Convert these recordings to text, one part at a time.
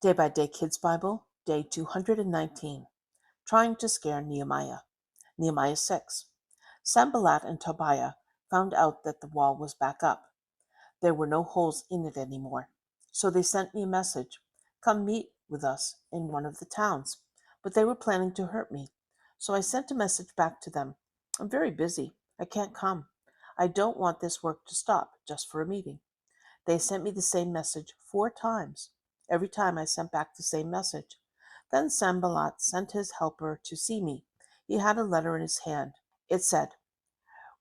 Day by Day Kids Bible, Day 219. Trying to Scare Nehemiah. Nehemiah 6. Sanballat and Tobiah found out that the wall was back up. There were no holes in it anymore. So they sent me a message. Come meet with us in one of the towns. But they were planning to hurt me. So I sent a message back to them. I'm very busy. I can't come. I don't want this work to stop just for a meeting. They sent me the same message 4 times. Every time I sent back the same message. Then Sanballat sent his helper to see me. He had a letter in his hand. It said,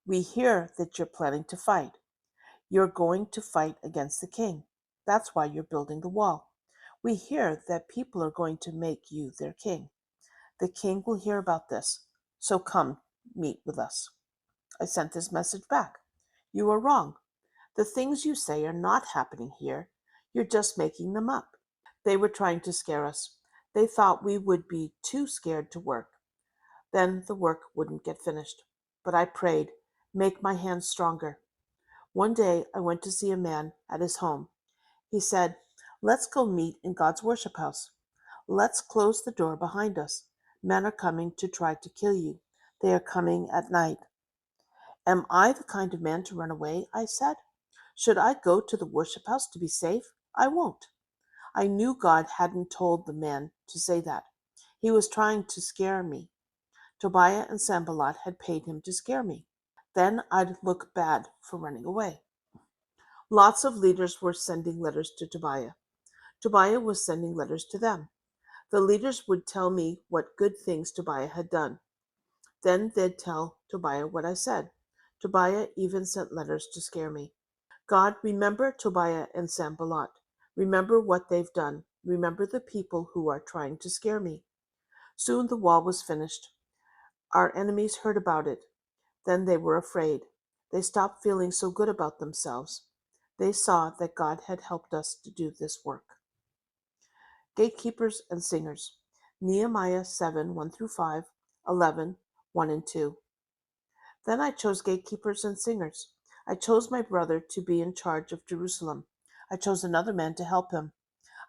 "We hear that you're planning to fight. You're going to fight against the king. That's why you're building the wall. We hear that people are going to make you their king. The king will hear about this. So come meet with us." I sent this message back. "You are wrong. The things you say are not happening here. You're just making them up." They were trying to scare us. They thought we would be too scared to work. Then the work wouldn't get finished. But I prayed, "Make my hands stronger." One day I went to see a man at his home. He said, "Let's go meet in God's worship house. Let's close the door behind us. Men are coming to try to kill you. They are coming at night." "Am I the kind of man to run away?" I said. "Should I go to the worship house to be safe? I won't." I knew God hadn't told the man to say that. He was trying to scare me. Tobiah and Sanballat had paid him to scare me. Then I'd look bad for running away. Lots of leaders were sending letters to Tobiah. Tobiah was sending letters to them. The leaders would tell me what good things Tobiah had done. Then they'd tell Tobiah what I said. Tobiah even sent letters to scare me. God, remember Tobiah and Sanballat. Remember what they've done. Remember the people who are trying to scare me. Soon the wall was finished. Our enemies heard about it. Then they were afraid. They stopped feeling so good about themselves. They saw that God had helped us to do this work. Gatekeepers and Singers. Nehemiah 7, 1 through 5, 11, 1 and 2. Then I chose gatekeepers and singers. I chose my brother to be in charge of Jerusalem. I chose another man to help him.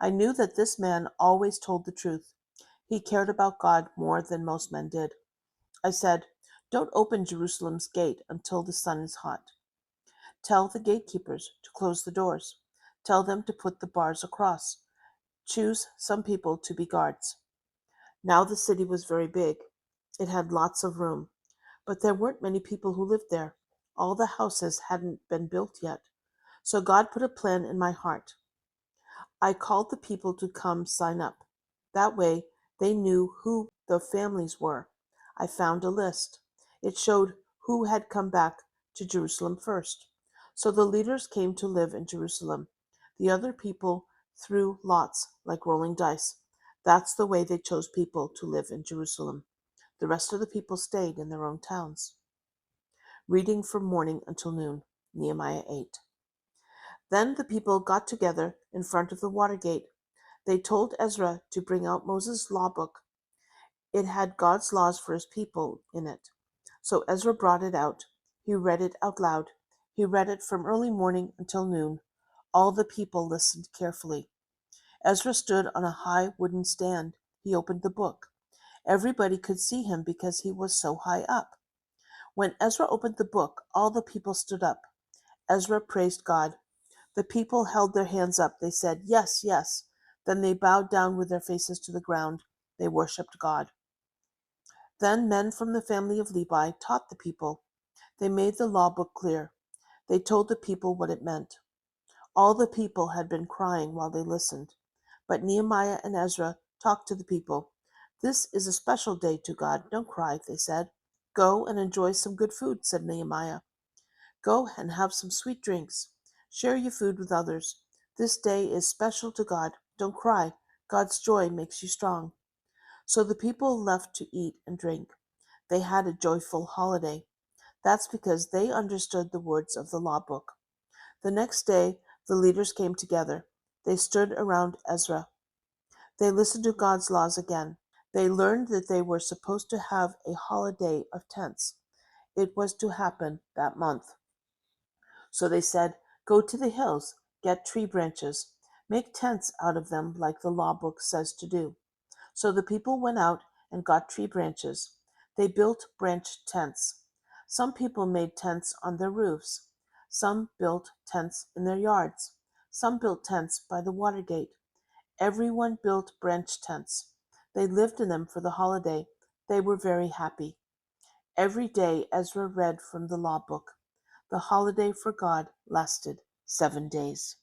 I knew that this man always told the truth. He cared about God more than most men did. I said, "Don't open Jerusalem's gate until the sun is hot. Tell the gatekeepers to close the doors. Tell them to put the bars across. Choose some people to be guards." Now the city was very big. It had lots of room. But there weren't many people who lived there. All the houses hadn't been built yet. So God put a plan in my heart. I called the people to come sign up. That way, they knew who the families were. I found a list. It showed who had come back to Jerusalem first. So the leaders came to live in Jerusalem. The other people threw lots like rolling dice. That's the way they chose people to live in Jerusalem. The rest of the people stayed in their own towns. Reading from morning until noon, Nehemiah 8. Then the people got together in front of the water gate. They told Ezra to bring out Moses' law book. It had God's laws for his people in it. So Ezra brought it out. He read it out loud. He read it from early morning until noon. All the people listened carefully. Ezra stood on a high wooden stand. He opened the book. Everybody could see him because he was so high up. When Ezra opened the book, all the people stood up. Ezra praised God. The people held their hands up. They said, "Yes, yes." Then they bowed down with their faces to the ground. They worshipped God. Then men from the family of Levi taught the people. They made the law book clear. They told the people what it meant. All the people had been crying while they listened. But Nehemiah and Ezra talked to the people. "This is a special day to God. Don't cry," they said. "Go and enjoy some good food," said Nehemiah. "Go and have some sweet drinks. Share your food with others. This day is special to God. Don't cry. God's joy makes you strong." So the people left to eat and drink. They had a joyful holiday. That's because they understood the words of the law book. The next day, the leaders came together. They stood around Ezra. They listened to God's laws again. They learned that they were supposed to have a holiday of tents. It was to happen that month. So they said, "Go to the hills, get tree branches, Make tents out of them like the law book says to do. So the people went out and got tree branches. They built branch tents. Some people made tents on their roofs. Some built tents in their yards. Some built tents by the water gate. Everyone built branch tents. They lived in them for the holiday. They were very happy. Every day Ezra read from the law book. The holiday for God lasted 7 days.